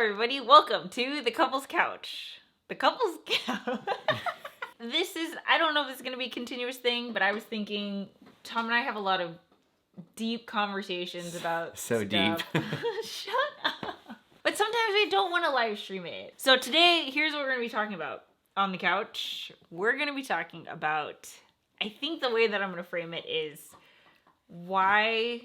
everybody. Welcome to the Couples Couch. The Couples Couch. I don't know if this is going to be a continuous thing, but I was thinking, Tom and I have a lot of deep conversations about so stuff. deep. Shut up. But sometimes we don't want to live stream it. So today, here's what we're going to be talking about on the couch. We're going to be talking about, I think the way that I'm going to frame it is why...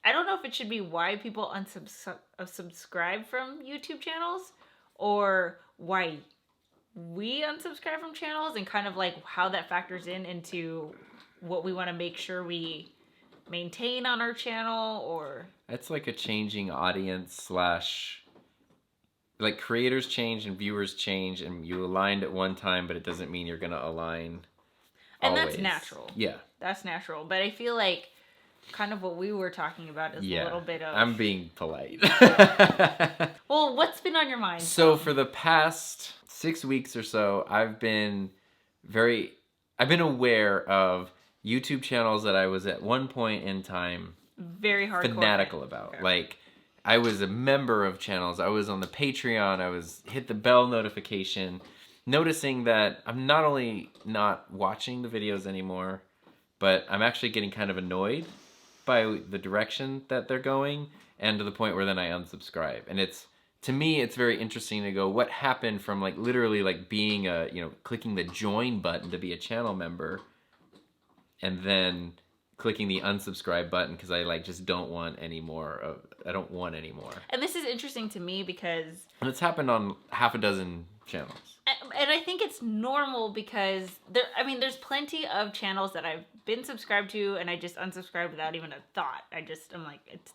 I don't know if it should be why people unsubscribe from YouTube channels or why we unsubscribe from channels and kind of like how that factors into what we want to make sure we maintain on our channel. Or It's like a changing audience / like creators change and viewers change and you aligned at one time, but it doesn't mean you're going to align and always. That's natural. Yeah. That's natural. But I feel like kind of what we were talking about is a little bit of... I'm being polite. Well, what's been on your mind? So for the past 6 weeks or so, I've been aware of YouTube channels that I was at one point in time very hardcore fanatical about. Okay. Like, I was a member of channels. I was on the Patreon. I was hit the bell notification, noticing that I'm not only not watching the videos anymore, but I'm actually getting kind of annoyed by the direction that they're going, and to the point where then I unsubscribe. And to me, it's very interesting to go, what happened from like literally like being clicking the join button to be a channel member, and then clicking the unsubscribe button because I like just don't want any more. I don't want any more. And this is interesting to me because... And it's happened on half a dozen channels. And I think it's normal because there's plenty of channels that I've been subscribed to and I just unsubscribe without even a thought. I'm like, it's,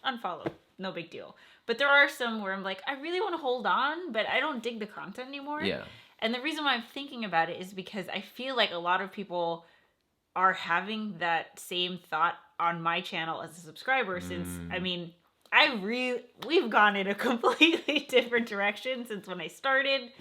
unfollow, no big deal. But there are some where I'm like, I really want to hold on, but I don't dig the content anymore. Yeah. And the reason why I'm thinking about it is because I feel like a lot of people are having that same thought on my channel as a subscriber since, we've gone in a completely different direction since when I started.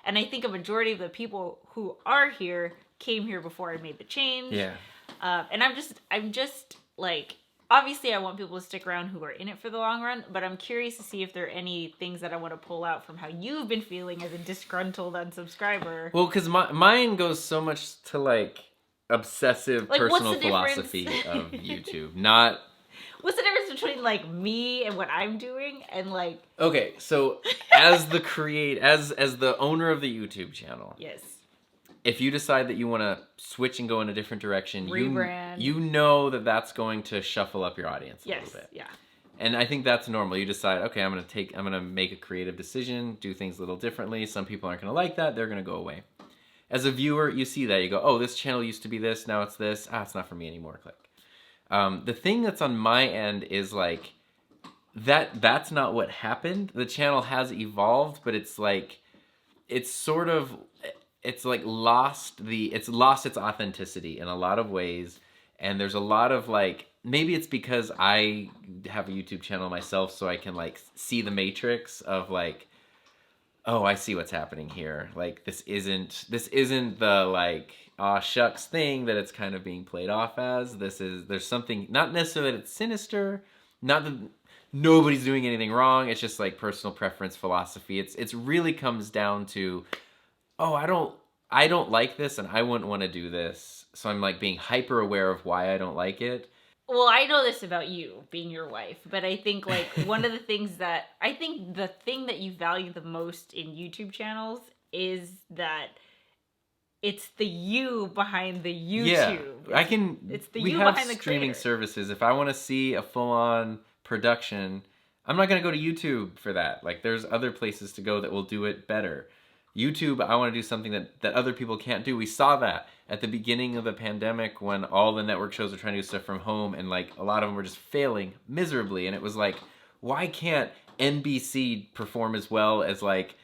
And I think a majority of the people who are here came here before I made the change. Yeah. And I'm just like, obviously I want people to stick around who are in it for the long run, but I'm curious to see if there are any things that I want to pull out from how you've been feeling as a disgruntled unsubscriber. Well, because mine goes so much to like obsessive personal philosophy of YouTube, not... What's the difference between like me and what I'm doing and like... Okay, so as the owner of the YouTube channel, yes, if you decide that you want to switch and go in a different direction, rebrand, you know that's going to shuffle up your audience a little bit. Yeah. And I think that's normal. You decide, okay, I'm going to make a creative decision, do things a little differently. Some people aren't going to like that. They're going to go away. As a viewer, you see that. You go, oh, this channel used to be this. Now it's this. It's not for me anymore. Click. The thing that's on my end is like, that's not what happened. The channel has evolved, but it's like, it's lost its authenticity in a lot of ways. And there's a lot of like, maybe it's because I have a YouTube channel myself, so I can like see the matrix of like, oh, I see what's happening here. Like, this isn't the like, aw shucks thing that it's kind of being played off as. There's something, not necessarily that it's sinister, not that nobody's doing anything wrong. It's just like personal preference philosophy. It's really comes down to, oh, I don't like this and I wouldn't want to do this. So I'm like being hyper aware of why I don't like it. Well, I know this about you, being your wife, but I think like one of the things that, I think the thing that you value the most in YouTube channels is that it's the you behind the YouTube. Yeah, we have streaming services. If I want to see a full-on production, I'm not going to go to YouTube for that. Like, there's other places to go that will do it better. YouTube, I want to do something that other people can't do. We saw that at the beginning of the pandemic when all the network shows were trying to do stuff from home, and like a lot of them were just failing miserably. And it was like, why can't NBC perform as well as like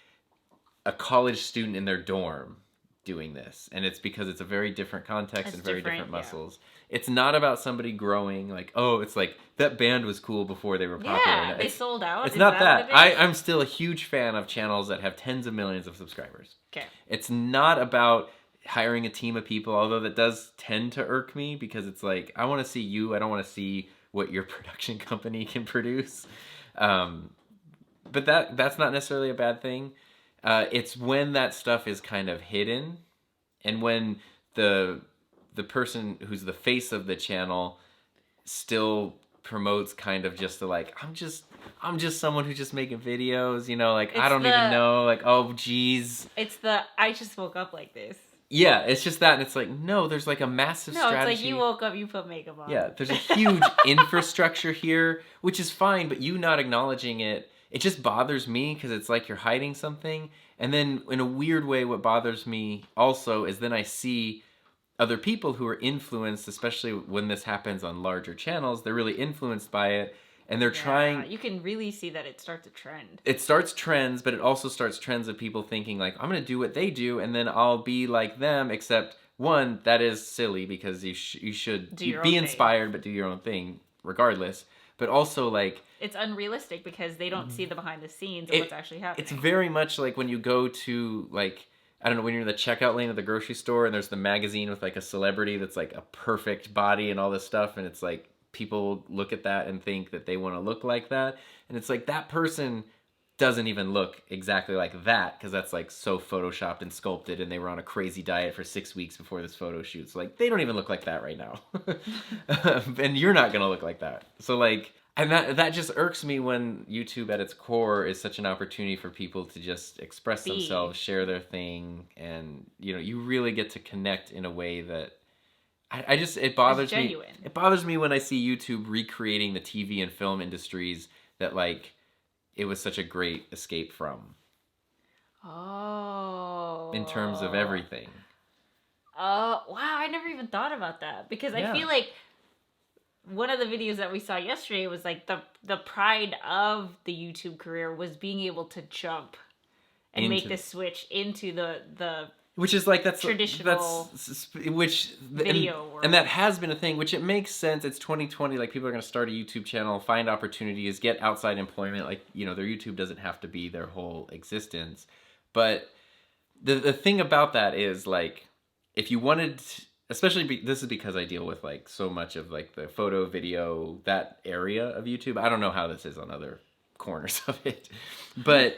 a college student in their dorm doing this? And it's because it's a very different context and very different muscles. Yeah. It's not about somebody growing like, oh, it's like that band was cool before they were popular. Yeah, they sold out. It's not that. I'm still a huge fan of channels that have tens of millions of subscribers. Okay. It's not about hiring a team of people, although that does tend to irk me because it's like, I want to see you. I don't want to see what your production company can produce. but that's not necessarily a bad thing. It's when that stuff is kind of hidden, and when the person who's the face of the channel still promotes kind of just the like, I'm just someone who's just making videos, you know, like I don't even know, like, oh geez. It's the I just woke up like this. Yeah, it's just that, and it's like, no, there's like a massive strategy. No, it's like you woke up, you put makeup on. Yeah, there's a huge infrastructure here, which is fine, but you not acknowledging it, it just bothers me because it's like you're hiding something. And then in a weird way, what bothers me also is then I see other people who are influenced, especially when this happens on larger channels, they're really influenced by it. And they're trying... You can really see that it starts a trend. It starts trends, but it also starts trends of people thinking, like, I'm going to do what they do, and then I'll be like them, except, one, that is silly, because you should be inspired, but do your own thing, regardless. But also, like... It's unrealistic, because they don't see the behind the scenes of what's actually happening. It's very much like when you go to, like... I don't know, when you're in the checkout lane of the grocery store, and there's the magazine with, like, a celebrity that's, like, a perfect body and all this stuff, and it's, like... People look at that and think that they want to look like that. And it's like, that person doesn't even look exactly like that, because that's like so photoshopped and sculpted, and they were on a crazy diet for 6 weeks before this photo shoot. So like, they don't even look like that right now. And you're not going to look like that. So like, and that just irks me when YouTube at its core is such an opportunity for people to just express themselves, share their thing. And, you know, you really get to connect in a way that it bothers me. It bothers me when I see YouTube recreating the TV and film industries that, like, it was such a great escape from. Oh. In terms of everything. Oh, wow, I never even thought about that. Because I feel like one of the videos that we saw yesterday was, like, the pride of the YouTube career was being able to jump and make the switch into the which is like, that's traditional video world. And that has been a thing, which it makes sense. It's 2020, like, people are going to start a YouTube channel, find opportunities, get outside employment. Like, you know, their YouTube doesn't have to be their whole existence. But the thing about that is, like, if you wanted, especially this is because I deal with, like, so much of, like, the photo, video, that area of YouTube. I don't know how this is on other corners of it, but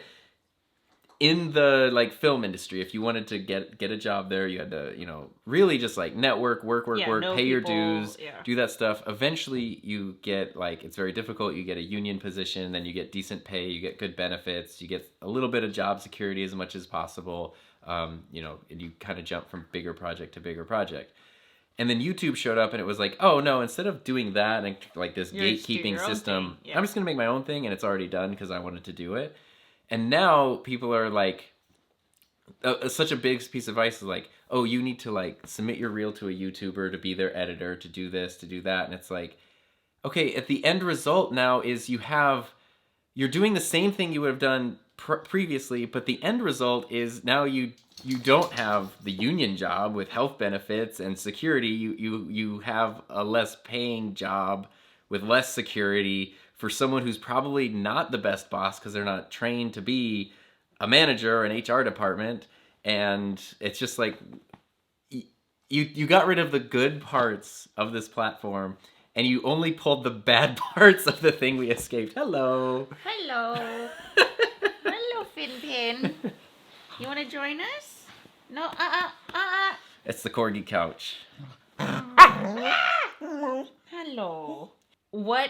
in the, like, film industry, if you wanted to get a job there, you had to, you know, really just, like, network, work, pay your dues, do that stuff. Eventually, you get, like, it's very difficult. You get a union position, then you get decent pay, you get good benefits, you get a little bit of job security as much as possible, you know, and you kind of jump from bigger project to bigger project. And then YouTube showed up, and it was like, oh, no, instead of doing that and, like, this gatekeeping system, I'm just going to make my own thing, and it's already done because I wanted to do it. And now people are like, such a big piece of advice is like, oh, you need to, like, submit your reel to a YouTuber to be their editor, to do this, to do that. And it's like, okay, at the end result now is you're doing the same thing you would have done previously, but the end result is now you don't have the union job with health benefits and security. You have a less paying job with less security for someone who's probably not the best boss because they're not trained to be a manager or an HR department. And it's just like, you got rid of the good parts of this platform, and you only pulled the bad parts of the thing we escaped. Hello. Hello. Hello, Finpin. You want to join us? No, It's the corgi couch. Hello. What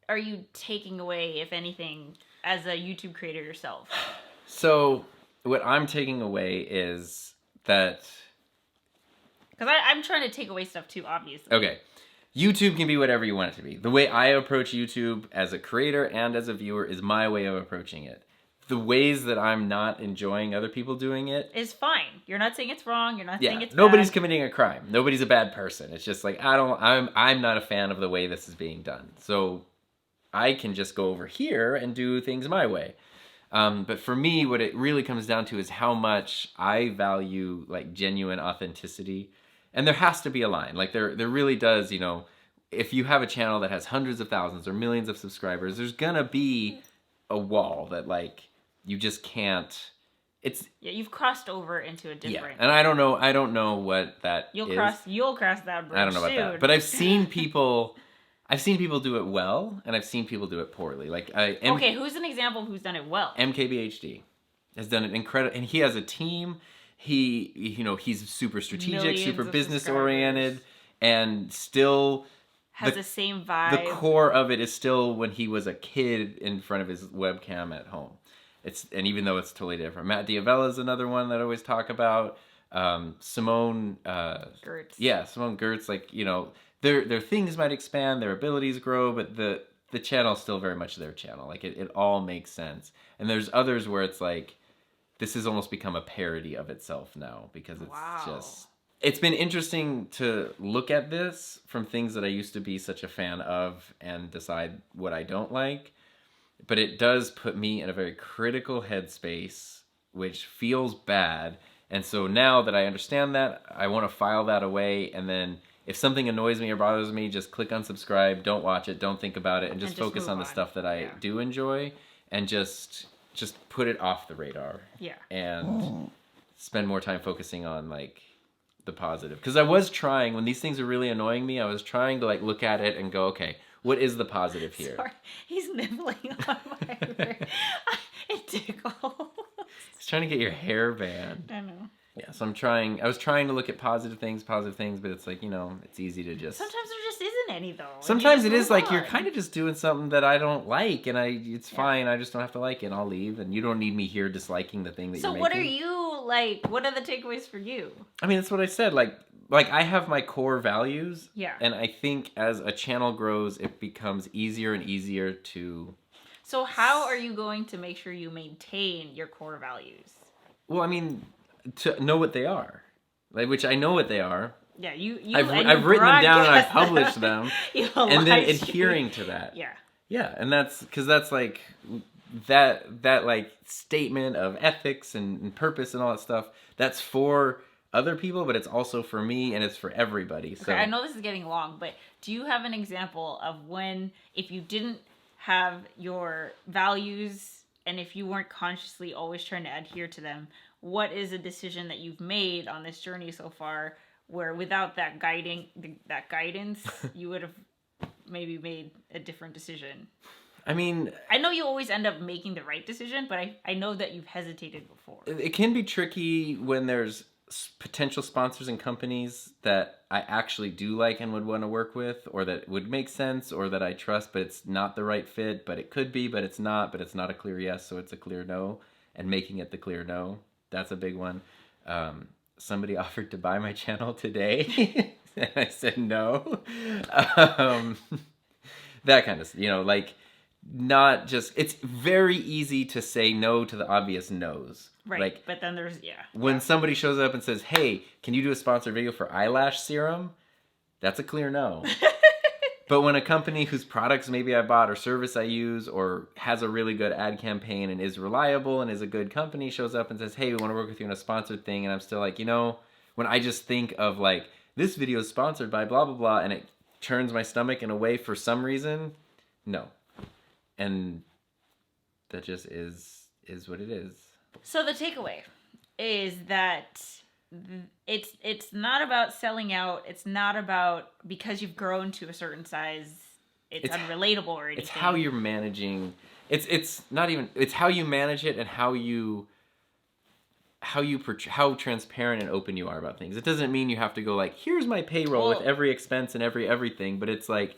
are you taking away, if anything, as a YouTube creator yourself? So, what I'm taking away is that... Because I'm trying to take away stuff too, obviously. Okay. YouTube can be whatever you want it to be. The way I approach YouTube as a creator and as a viewer is my way of approaching it. The ways that I'm not enjoying other people doing it is fine. You're not saying it's wrong. You're not saying it's nobody's bad. committing a crime. Nobody's a bad person. It's just like, I'm not a fan of the way this is being done. So I can just go over here and do things my way. But for me, what it really comes down to is how much I value, like, genuine authenticity. And there has to be a line. Like, there really does, you know, if you have a channel that has hundreds of thousands or millions of subscribers, there's gonna be a wall that, like, you just can't... you've crossed over into a different... Yeah, and I don't know what that You'll cross that bridge I don't know about soon. that. But I've seen people I've seen people do it well, and I've seen people do it poorly. Like okay, who's an example of who's done it well? MKBHD has done it incredible, and he has a team. He's super strategic, super business oriented, and still has the same vibe. The core of it is still when he was a kid in front of his webcam at home. And even though it's totally different. Matt Diavella is another one that I always talk about. Simone Gertz. Yeah, Simone Gertz. Like, their things might expand, their abilities grow, but the channel's still very much their channel. Like it all makes sense. And there's others where it's like this has almost become a parody of itself now because it's been interesting to look at this from things that I used to be such a fan of and decide what I don't like. But it does put me in a very critical headspace, which feels bad. And so now that I understand that, I want to file that away. And then if something annoys me or bothers me, just click unsubscribe, don't watch it, don't think about it, and just focus on the stuff that I do enjoy and just put it off the radar. Yeah. And spend more time focusing on like the positive. Because I was trying, when these things are really annoying me, I was trying to like look at it and go, okay, what is the positive here? Sorry, he's nibbling on my hair. It tickles. He's trying to get your hair banned. I know. Yeah, so I was trying to look at positive things, but it's like, it's easy to just... Sometimes there just isn't any, though. Sometimes it is like you're kind of just doing something that I don't like, and it's fine, I just don't have to like it, and I'll leave, and you don't need me here disliking the thing that you're making. So what are you, like, what are the takeaways for you? I mean, that's what I said, like I have my core values, and I think as a channel grows, it becomes easier and easier to... So how are you going to make sure you maintain your core values? Well, I mean... to know what they are, like, which I know what they are. Yeah, I've written them down and I've published them, and then adhering to that. Yeah, and that's because that's like that like statement of ethics and purpose and all that stuff. That's for other people, but it's also for me and it's for everybody. So okay, I know this is getting long, but do you have an example of when, if you didn't have your values and if you weren't consciously always trying to adhere to them, what is a decision that you've made on this journey so far where without that guidance, you would have maybe made a different decision? I mean... I know you always end up making the right decision, but I know that you've hesitated before. It can be tricky when there's potential sponsors and companies that I actually do like and would want to work with, or that would make sense, or that I trust, but it's not the right fit, but it could be, but it's not a clear yes, so it's a clear no, and making it the clear no. That's a big one. Somebody offered to buy my channel today, and I said no. That kind of, like, not just... It's very easy to say no to the obvious no's. Right, like, but then there's, when somebody shows up and says, hey, can you do a sponsored video for eyelash serum? That's a clear no. But when a company whose products maybe I bought or service I use or has a really good ad campaign and is reliable and is a good company shows up and says, hey, we want to work with you on a sponsored thing, and I'm still like, when I just think of like, this video is sponsored by blah, blah, blah, and it turns my stomach in a way for some reason, no. And that just is what it is. So the takeaway is that it's not about selling out. It's not about because you've grown to a certain size, it's unrelatable or anything. It's how you're managing. It's not even. It's how you manage it and how transparent and open you are about things. It doesn't mean you have to go like, here's my payroll with every expense and everything. But it's like,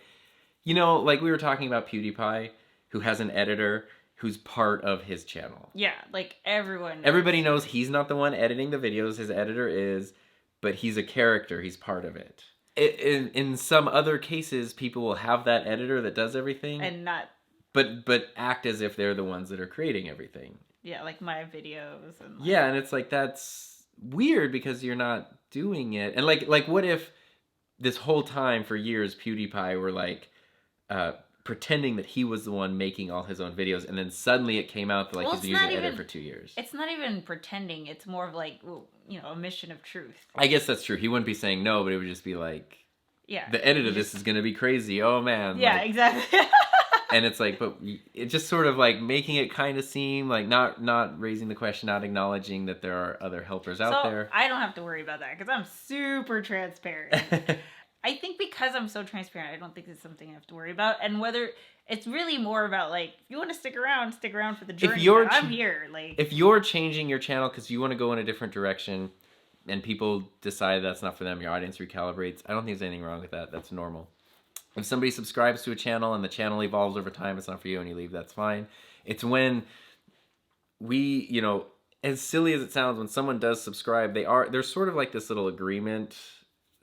like we were talking about PewDiePie, who has an editor who's part of his channel. Yeah, like everyone knows. Everybody knows he's not the one editing the videos, his editor is, but he's a character, he's part of it. In some other cases, people will have that editor that does everything. And not... But act as if they're the ones that are creating everything. Yeah, like my videos. And yeah, and it's like, that's weird because you're not doing it. And like what if this whole time for years, PewDiePie were like... pretending that he was the one making all his own videos, and then suddenly it came out that like he's been using editor for 2 years. It's not even pretending. It's more of like, a mission of truth. I guess that's true. He wouldn't be saying no, but it would just be like, the edit of this is going to be crazy. Oh, man. Yeah, exactly. And it's like, but it just sort of like making it kind of seem like not raising the question, not acknowledging that there are other helpers out there. I don't have to worry about that because I'm super transparent. I think because I'm so transparent, I don't think it's something I have to worry about. And whether it's really more about like, if you want to stick around for the journey. I'm here. Like, if you're changing your channel because you want to go in a different direction, and people decide that's not for them, your audience recalibrates. I don't think there's anything wrong with that. That's normal. If somebody subscribes to a channel and the channel evolves over time, it's not for you and you leave, that's fine. It's when we, you know, as silly as it sounds, when someone does subscribe, there's sort of like this little agreement,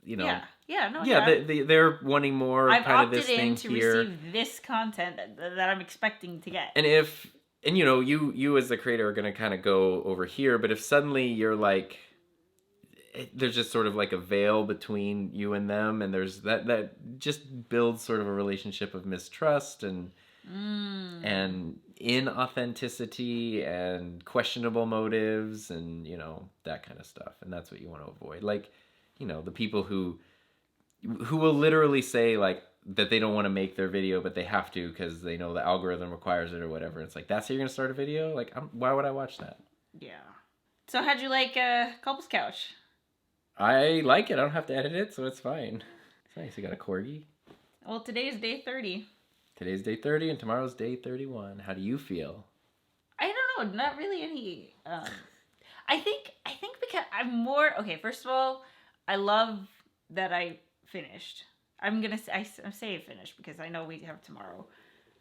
you know. They're wanting more kind of this thing here. I've opted in to receive this content that I'm expecting to get. And you know, you as the creator are going to kind of go over here, but if suddenly you're like, there's just sort of like a veil between you and them, and there's that just builds sort of a relationship of mistrust and inauthenticity and questionable motives and, you know, that kind of stuff. And that's what you want to avoid. Like, you know, the people who will literally say like that they don't want to make their video, but they have to because they know the algorithm requires it or whatever. It's like, that's how you're going to start a video? Like, why would I watch that? Yeah. So how'd you like Couples Couch? I like it. I don't have to edit it, so it's fine. It's nice. You got a corgi. Well, today's day 30. Today's day 30 and tomorrow's day 31. How do you feel? I don't know. Not really any. I think because I'm more... Okay, first of all, I love that I finished. I'm going to say finished because I know we have tomorrow.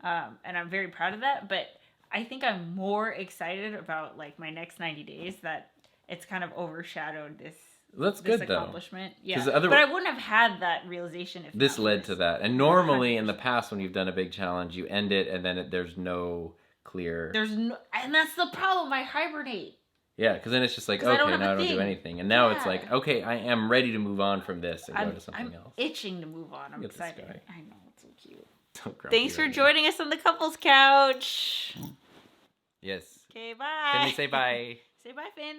And I'm very proud of that. But I think I'm more excited about like my next 90 days that it's kind of overshadowed this... That's good accomplishment. Though. Yeah, but I wouldn't have had that realization if this led to that. And normally in the past, when you've done a big challenge, you end it and then there's no clear. And that's the problem. I hibernate. Yeah, because then it's just like, okay, now I don't do anything, and now it's like, okay, I am ready to move on from this and go to something else. I'm itching to move on. I'm excited. I know, it's so cute. Thanks for joining us on the Couples Couch. Yes. Okay, bye. Finley, say bye. Say bye, Finn.